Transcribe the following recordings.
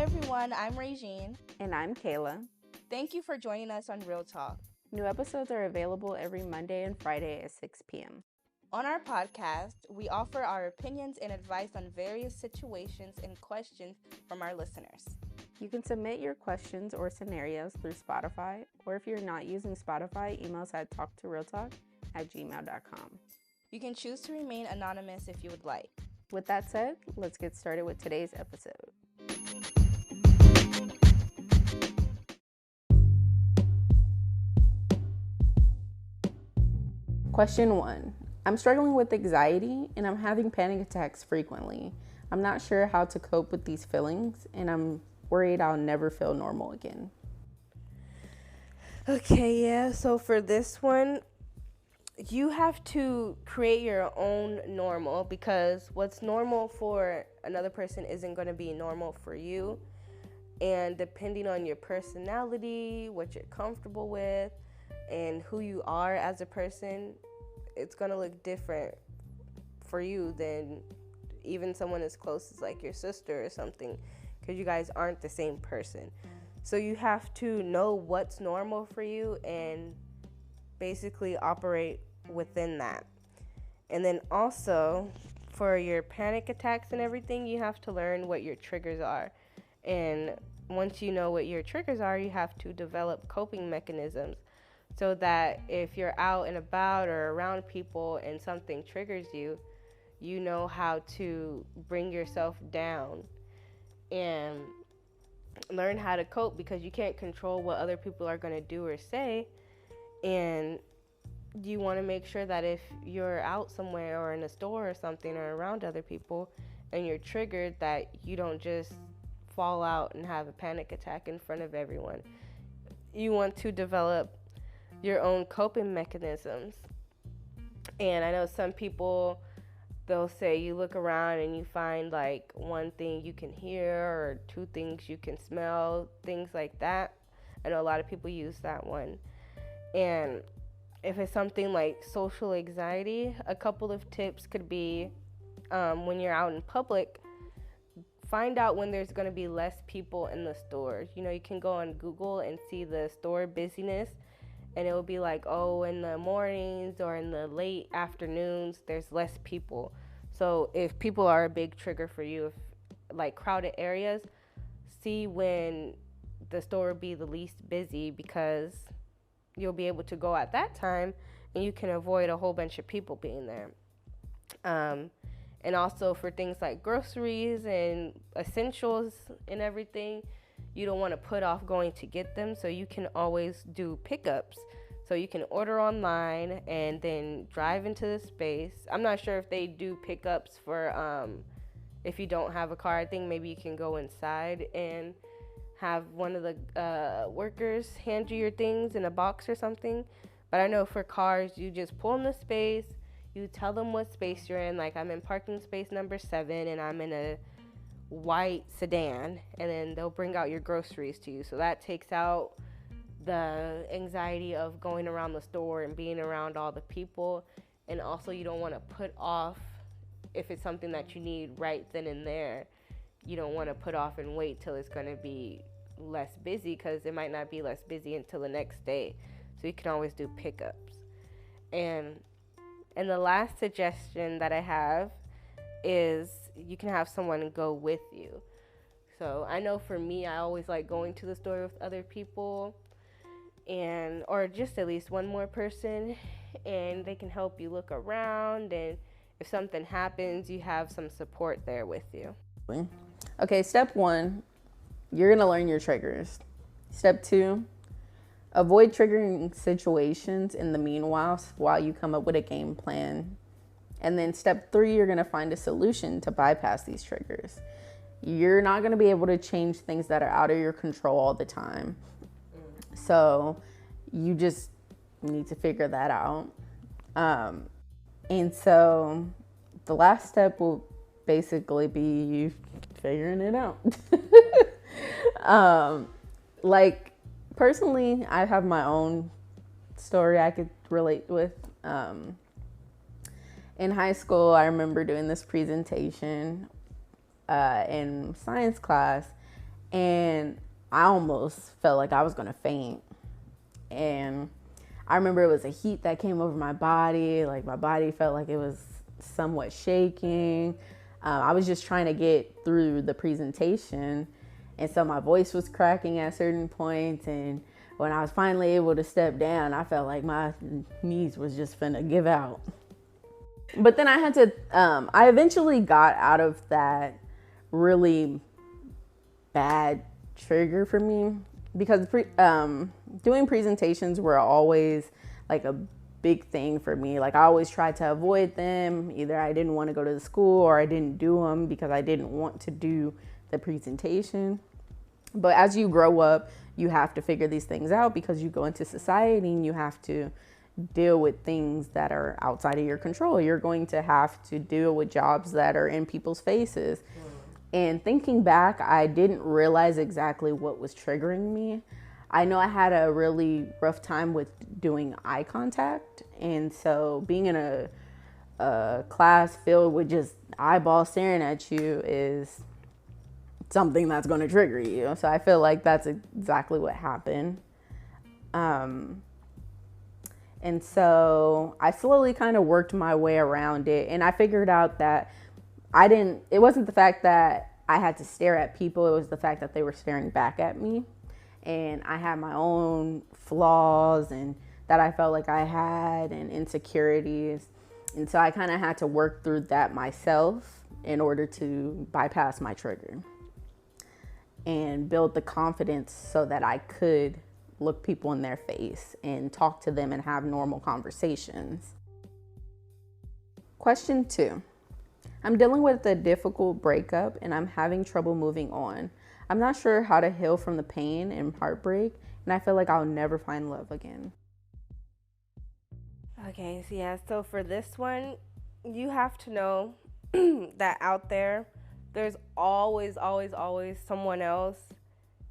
everyone, I'm Regine. And I'm Kayla. Thank you for joining us on RealTalk. New episodes are available every Monday and Friday at 6 p.m. On our podcast, we offer our opinions and advice on various situations and questions from our listeners. You can submit your questions or scenarios through Spotify, or if you're not using Spotify, email us at talktorealtalk@gmail.com. You can choose to remain anonymous if you would like. With that said, let's get started with today's episode. Question 1. I'm struggling with anxiety and I'm having panic attacks frequently. I'm not sure how to cope with these feelings and I'm worried I'll never feel normal again. Okay, yeah, so for this one, you have to create your own normal because what's normal for another person isn't going to be normal for you. And depending on your personality, what you're comfortable with, and who you are as a person, it's going to look different for you than even someone as close as like your sister or something, because you guys aren't the same person. So you have to know what's normal for you and basically operate within that. And then also for your panic attacks and everything, you have to learn what your triggers are. And once you know what your triggers are, you have to develop coping mechanisms so that if you're out and about or around people and something triggers you, you know how to bring yourself down and learn how to cope, because you can't control what other people are going to do or say. And you want to make sure that if you're out somewhere or in a store or something or around other people and you're triggered, that you don't just fall out and have a panic attack in front of everyone. You want to develop your own coping mechanisms. And I know some people, they'll say you look around and you find like one thing you can hear or two things you can smell, things like that. I know a lot of people use that one. And if it's something like social anxiety, a couple of tips could be when you're out in public, find out when there's going to be less people in the stores. You know, you can go on Google and see the store busyness, and it will be like, oh, in the mornings or in the late afternoons, there's less people. So if people are a big trigger for you, if like crowded areas, see when the store will be the least busy, because you'll be able to go at that time and you can avoid a whole bunch of people being there. And also for things like groceries and essentials and everything, you don't want to put off going to get them, so you can always do pickups. So you can order online and then drive into the space. I'm not sure if they do pickups for if you don't have a car. I think maybe you can go inside and have one of the workers hand you your things in a box or something. But I know for cars, you just pull in the space, you tell them what space you're in, like I'm in parking space number 7 and I'm in a white sedan, and then they'll bring out your groceries to you. So that takes out the anxiety of going around the store and being around all the people. And also you don't want to put off, if it's something that you need right then and there, you don't want to put off and wait till it's going to be less busy, because it might not be less busy until the next day. So you can always do pickups. And the last suggestion that I have is you can have someone go with you. So I know for me, I always like going to the store with other people, and or just at least one more person, and they can help you look around, and if something happens, you have some support there with you. Okay, step 1, you're going to learn your triggers. Step 2, avoid triggering situations in the meanwhile while you come up with a game plan. And then step 3, you're going to find a solution to bypass these triggers. You're not going to be able to change things that are out of your control all the time. So you just need to figure that out. And so the last step will basically be you figuring it out. Like personally, I have my own story I could relate with. In high school, I remember doing this presentation in science class, and I almost felt like I was going to faint. And I remember it was a heat that came over my body. Like my body felt like it was somewhat shaking. I was just trying to get through the presentation. And so my voice was cracking at certain points. And when I was finally able to step down, I felt like my knees was just finna give out. But then I had to, I eventually got out of that really bad trigger for me because doing presentations were always like a big thing for me. Like I always tried to avoid them. Either I didn't want to go to the school or I didn't do them because I didn't want to do the presentation. But as you grow up, you have to figure these things out because you go into society and you have to deal with things that are outside of your control. You're going to have to deal with jobs that are in people's faces. And thinking back, I didn't realize exactly what was triggering me. I know I had a really rough time with doing eye contact. And so being in a class filled with just eyeballs staring at you is something that's going to trigger you. So I feel like that's exactly what happened. And so I slowly kind of worked my way around it. And I figured out that it wasn't the fact that I had to stare at people. It was the fact that they were staring back at me. And I had my own flaws and that I felt like I had and insecurities. And so I kind of had to work through that myself in order to bypass my trigger and build the confidence so that I could look people in their face and talk to them and have normal conversations. Question 2. I'm dealing with a difficult breakup and I'm having trouble moving on. I'm not sure how to heal from the pain and heartbreak, and I feel like I'll never find love again. Okay, so yeah, so for this one, you have to know that out there's always someone else.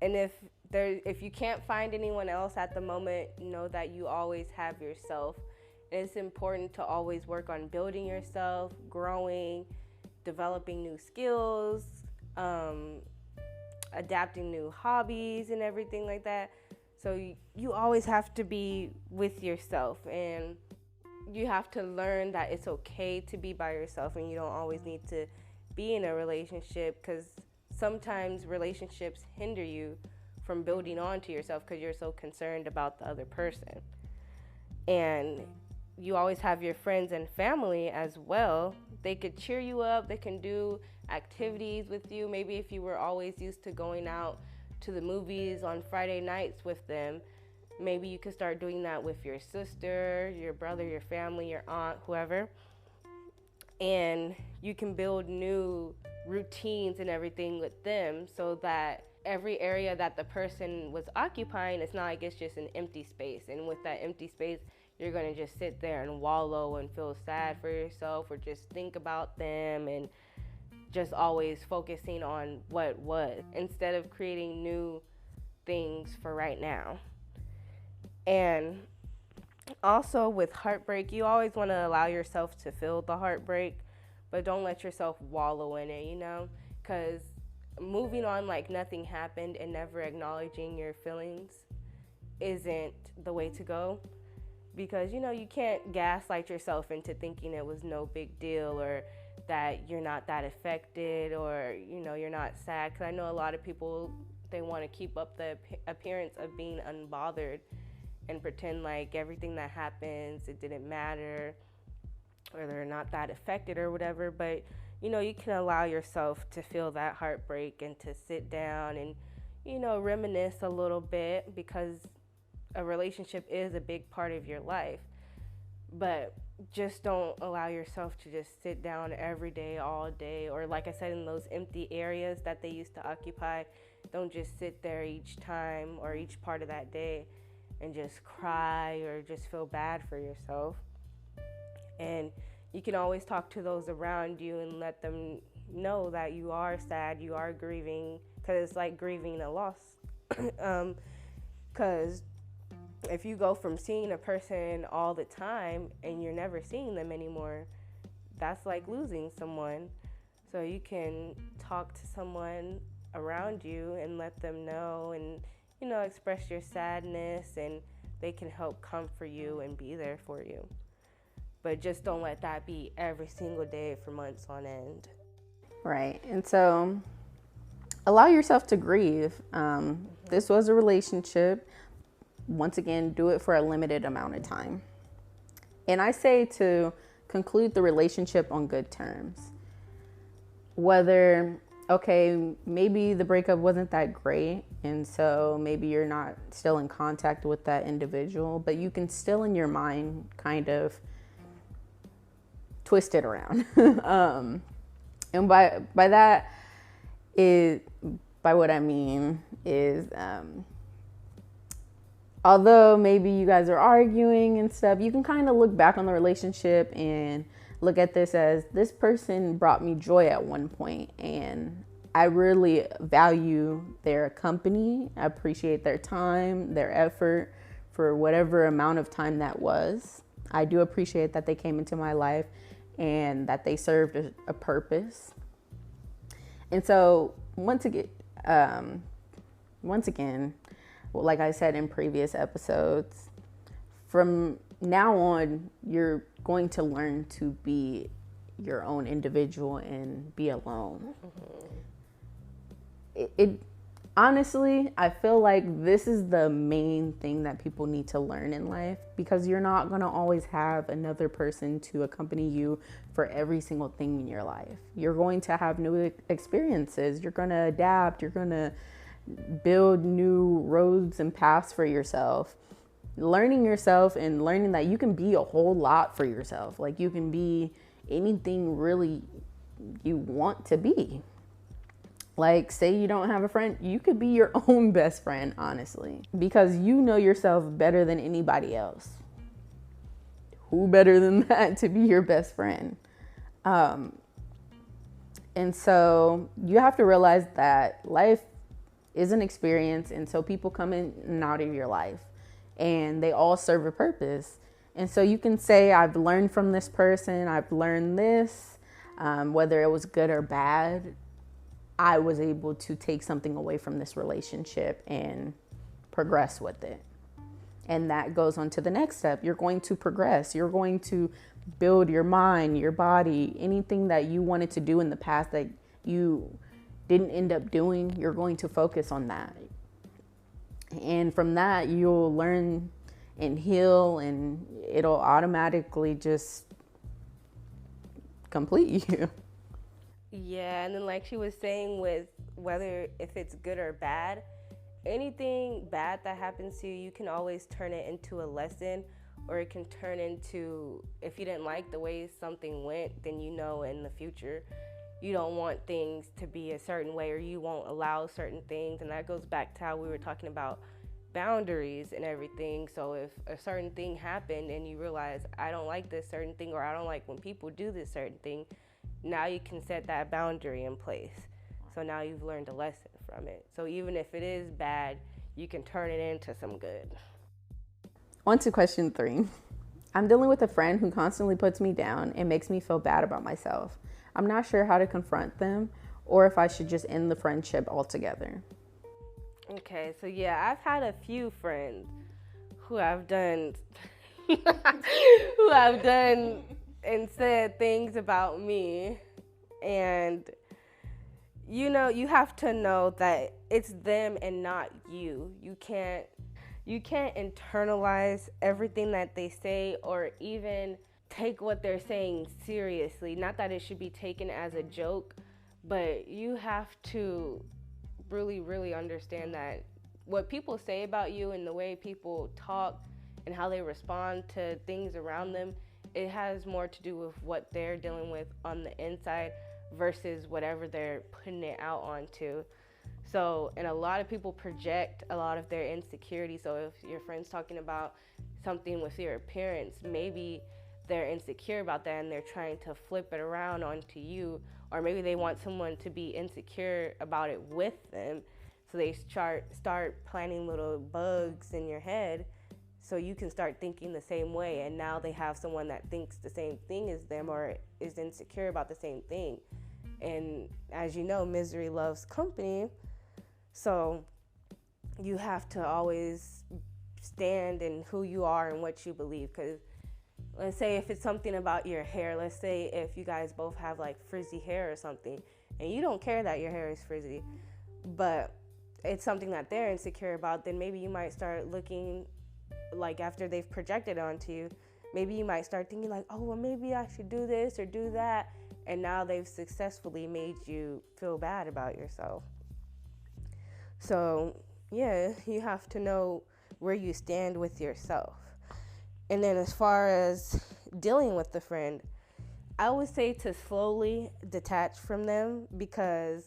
And if you can't find anyone else at the moment, know that you always have yourself. And it's important to always work on building yourself, growing, developing new skills, adapting new hobbies and everything like that. So you always have to be with yourself, and you have to learn that it's okay to be by yourself and you don't always need to be in a relationship, because sometimes relationships hinder you from building onto yourself because you're so concerned about the other person. And you always have your friends and family as well. They could cheer you up, they can do activities with you. Maybe if you were always used to going out to the movies on Friday nights with them, maybe you could start doing that with your sister, your brother, your family, your aunt, whoever. And you can build new routines and everything with them so that every area that the person was occupying, it's not like it's just an empty space. And with that empty space, you're going to just sit there and wallow and feel sad for yourself or just think about them and just always focusing on what was instead of creating new things for right now. And also with heartbreak, you always want to allow yourself to feel the heartbreak, but don't let yourself wallow in it, because moving on like nothing happened and never acknowledging your feelings isn't the way to go. Because you can't gaslight yourself into thinking it was no big deal, or that you're not that affected, or you're not sad. Because I know a lot of people, they want to keep up the appearance of being unbothered and pretend like everything that happens, it didn't matter, or they're not that affected or whatever. But you can allow yourself to feel that heartbreak and to sit down and reminisce a little bit, because a relationship is a big part of your life. But just don't allow yourself to just sit down every day, all day, or like I said, in those empty areas that they used to occupy. Don't just sit there each time or each part of that day and just cry or just feel bad for yourself. And you can always talk to those around you and let them know that you are sad, you are grieving, because it's like grieving a loss. Because if you go from seeing a person all the time and you're never seeing them anymore, that's like losing someone. So you can talk to someone around you and let them know, and express your sadness, and they can help comfort you and be there for you. But just don't let that be every single day for months on end. Right. And so allow yourself to grieve. This was a relationship. Once again, do it for a limited amount of time. And I say to conclude the relationship on good terms. Whether, okay, maybe the breakup wasn't that great, and so maybe you're not still in contact with that individual, but you can still in your mind kind of twist it around. And by that is, by what I mean is, although maybe you guys are arguing and stuff, you can kind of look back on the relationship and look at this as, this person brought me joy at one point, and I really value their company. I appreciate their time, their effort for whatever amount of time that was. I do appreciate that they came into my life and that they served a purpose. And so once again, like I said in previous episodes, from now on, you're going to learn to be your own individual and be alone. It honestly, I feel like this is the main thing that people need to learn in life, because you're not going to always have another person to accompany you for every single thing in your life. You're going to have new experiences. You're going to adapt. You're going to build new roads and paths for yourself. Learning yourself and learning that you can be a whole lot for yourself. Like, you can be anything really you want to be. Like, say you don't have a friend, you could be your own best friend, honestly, because you know yourself better than anybody else. Who better than that to be your best friend? And so you have to realize that life is an experience, and so people come in and out of your life, and they all serve a purpose. And so you can say, I've learned from this person, I've learned this, whether it was good or bad, I was able to take something away from this relationship and progress with it. And that goes on to the next step. You're going to progress. You're going to build your mind, your body, anything that you wanted to do in the past that you didn't end up doing, you're going to focus on that. And from that, you'll learn and heal, and it'll automatically just complete you. Yeah, and then like she was saying, with whether if it's good or bad, anything bad that happens to you, you can always turn it into a lesson, or it can turn into, if you didn't like the way something went, then in the future you don't want things to be a certain way, or you won't allow certain things. And that goes back to how we were talking about boundaries and everything. So if a certain thing happened and you realize, I don't like this certain thing, or I don't like when people do this certain thing, now you can set that boundary in place. So now you've learned a lesson from it. So even if it is bad, you can turn it into some good. On to question 3. I'm dealing with a friend who constantly puts me down and makes me feel bad about myself. I'm not sure how to confront them, or if I should just end the friendship altogether. Okay, so yeah, I've had a few friends who have done and said things about me, and you have to know that it's them and not you. You can't internalize everything that they say, or even take what they're saying seriously. Not that it should be taken as a joke, but you have to really, really understand that what people say about you and the way people talk and how they respond to things around them, it has more to do with what they're dealing with on the inside versus whatever they're putting it out onto. So, and a lot of people project a lot of their insecurity. So if your friend's talking about something with your appearance, maybe they're insecure about that and they're trying to flip it around onto you, or maybe they want someone to be insecure about it with them. So they start planting little bugs in your head so you can start thinking the same way, and now they have someone that thinks the same thing as them or is insecure about the same thing. And as you know, misery loves company. So you have to always stand in who you are and what you believe. Because let's say if it's something about your hair, let's say if you guys both have like frizzy hair or something, and you don't care that your hair is frizzy, but it's something that they're insecure about, then maybe you might start looking like after they've projected onto you, maybe you might start thinking like, oh, well, maybe I should do this or do that. And now they've successfully made you feel bad about yourself. So, yeah, you have to know where you stand with yourself. And then as far as dealing with the friend, I would say to slowly detach from them, because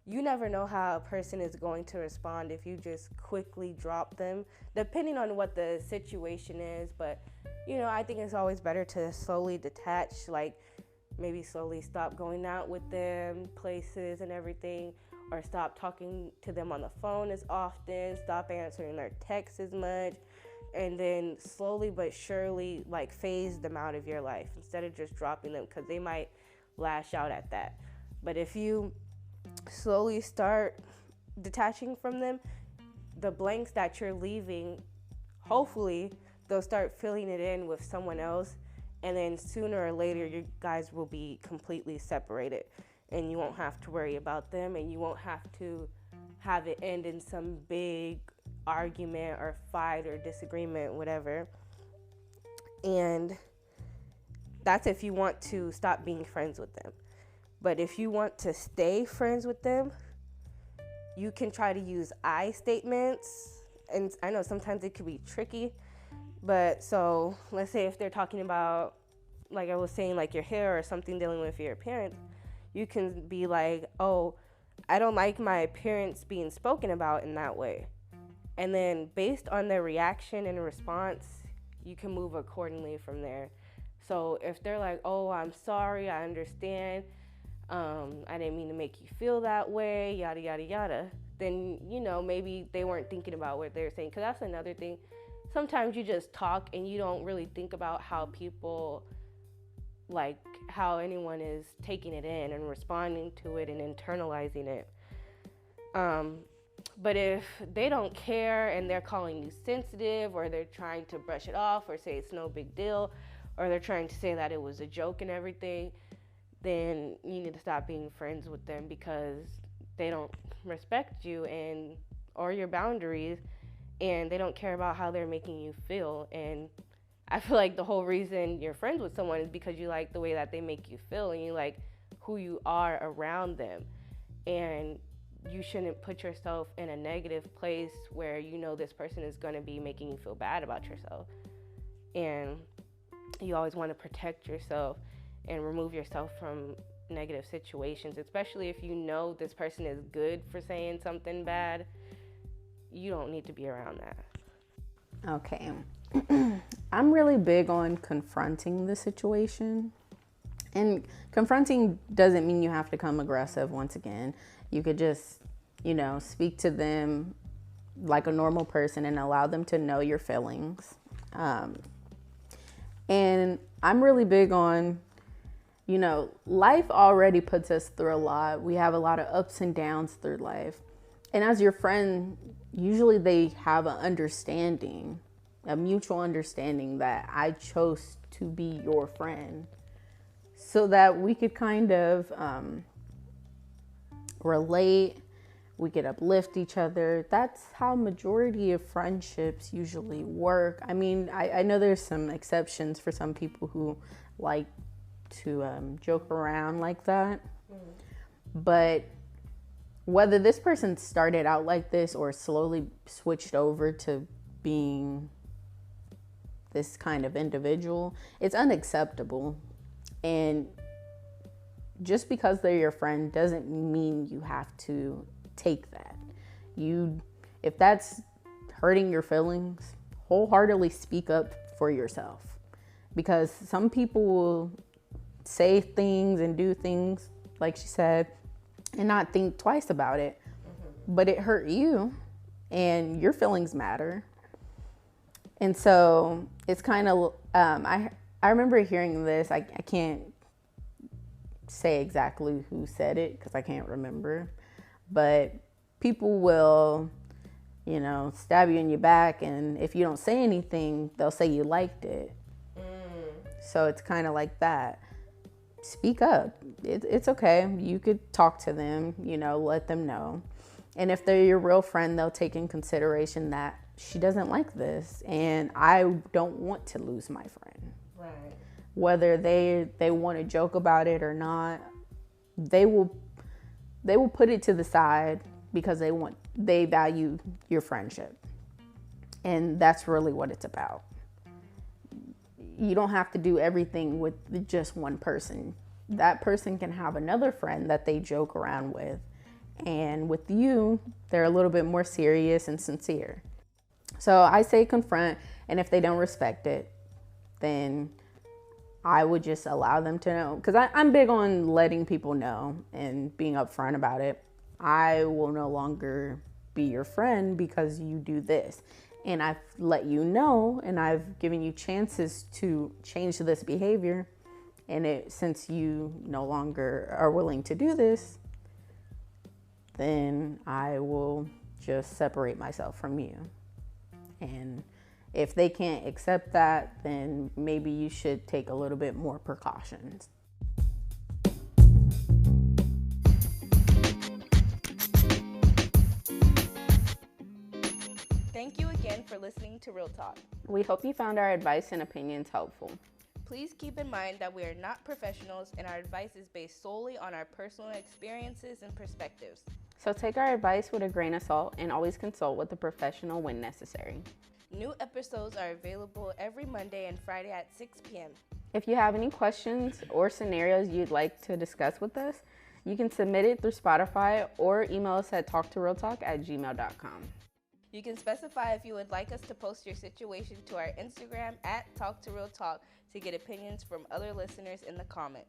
you never know how a person is going to respond if you just quickly drop them, depending on what the situation is. But, I think it's always better to slowly detach, like maybe slowly stop going out with them, places and everything, or stop talking to them on the phone as often, stop answering their texts as much, and then slowly but surely like phase them out of your life instead of just dropping them, because they might lash out at that. But if you slowly start detaching from them, the blanks that you're leaving, hopefully they'll start filling it in with someone else, and then sooner or later you guys will be completely separated, and you won't have to worry about them, and you won't have to have it end in some big argument or fight or disagreement, whatever. And that's if you want to stop being friends with them. But if you want to stay friends with them, you can try to use I statements. And I know sometimes it could be tricky, but so let's say if they're talking about, like I was saying, like your hair or something dealing with your appearance, you can be like, oh, I don't like my appearance being spoken about in that way. And then based on their reaction and response, you can move accordingly from there. So if they're like, oh, I'm sorry, I understand, I didn't mean to make you feel that way, yada, yada, yada, then, maybe they weren't thinking about what they're saying. Because that's another thing. Sometimes you just talk and you don't really think about how people, like how anyone is taking it in and responding to it and internalizing it. But if they don't care and they're calling you sensitive, or they're trying to brush it off or say it's no big deal, or they're trying to say that it was a joke and everything, then you need to stop being friends with them, because they don't respect you and or your boundaries, and they don't care about how they're making you feel. And I feel like the whole reason you're friends with someone is because you like the way that they make you feel, and you like who you are around them. And you shouldn't put yourself in a negative place where this person is going to be making you feel bad about yourself. And you always want to protect yourself and remove yourself from negative situations, especially if this person is good for saying something bad. You don't need to be around that. Okay. I'm really big on confronting the situation. And confronting doesn't mean you have to come aggressive once again. You could just, speak to them like a normal person and allow them to know your feelings. And I'm really big on, life already puts us through a lot. We have a lot of ups and downs through life. And as your friend, usually they have an understanding, a mutual understanding that I chose to be your friend, so that we could kind of relate, we could uplift each other. That's how majority of friendships usually work. I mean, I know there's some exceptions for some people who like to joke around like that. But whether this person started out like this or slowly switched over to being this kind of individual, it's unacceptable. And just because they're your friend doesn't mean you have to take that. If that's hurting your feelings, wholeheartedly speak up for yourself. Because some people will say things and do things, like she said, and not think twice about it. But it hurt you, and your feelings matter. And so it's kind of, I remember hearing this, I can't say exactly who said it because I can't remember, but people will, stab you in your back, and if you don't say anything, they'll say you liked it. So it's kind of like that. Speak up. It's okay. You could talk to them, let them know. And if they're your real friend, they'll take in consideration that she doesn't like this, and I don't want to lose my friend. Right. Whether they want to joke about it or not, they will put it to the side because they value your friendship. And that's really what it's about. You don't have to do everything with just one person. That person can have another friend that they joke around with. And with you, they're a little bit more serious and sincere. So I say confront, and if they don't respect it, then I would just allow them to know. Because I'm big on letting people know and being upfront about it. I will no longer be your friend because you do this. And I've let you know, and I've given you chances to change this behavior. And since you no longer are willing to do this, then I will just separate myself from you. And if they can't accept that, then maybe you should take a little bit more precautions. Thank you again for listening to Real Talk. We hope you found our advice and opinions helpful. Please keep in mind that we are not professionals, and our advice is based solely on our personal experiences and perspectives. So take our advice with a grain of salt and always consult with a professional when necessary. New episodes are available every Monday and Friday at 6 p.m. If you have any questions or scenarios you'd like to discuss with us, you can submit it through Spotify or email us at talktorealtalk@gmail.com. You can specify if you would like us to post your situation to our Instagram at TalkToRealTalk to get opinions from other listeners in the comment.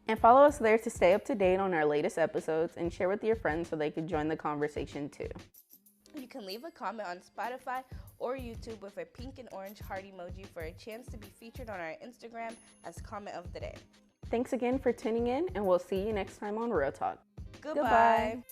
And follow us there to stay up to date on our latest episodes and share with your friends so they can join the conversation too. You can leave a comment on Spotify or YouTube with a pink and orange heart emoji for a chance to be featured on our Instagram as comment of the day. Thanks again for tuning in, and we'll see you next time on Real Talk. Goodbye.